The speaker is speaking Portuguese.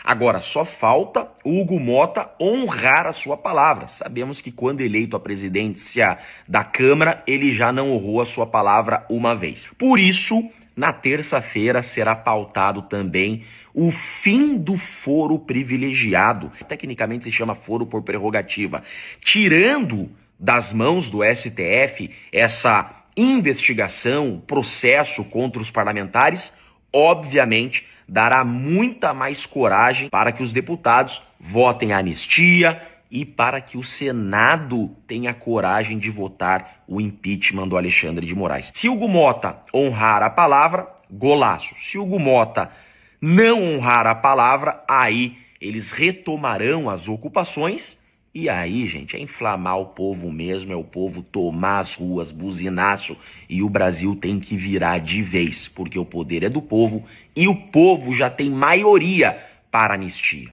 Agora, só falta o Hugo Motta honrar a sua palavra. Sabemos que quando eleito à presidência da Câmara, ele já não honrou a sua palavra uma vez. Por isso, na terça-feira será pautado também o fim do foro privilegiado. Tecnicamente se chama foro por prerrogativa. Tirando das mãos do STF essa investigação, processo contra os parlamentares, obviamente dará muita mais coragem para que os deputados votem a anistia e para que o Senado tenha coragem de votar o impeachment do Alexandre de Moraes. Se Hugo Motta honrar a palavra, golaço. Se Hugo Motta não honrar a palavra, aí eles retomarão as ocupações. E aí, gente, é inflamar o povo mesmo, é o povo tomar as ruas, buzinaço, e o Brasil tem que virar de vez, porque o poder é do povo e o povo já tem maioria para anistia.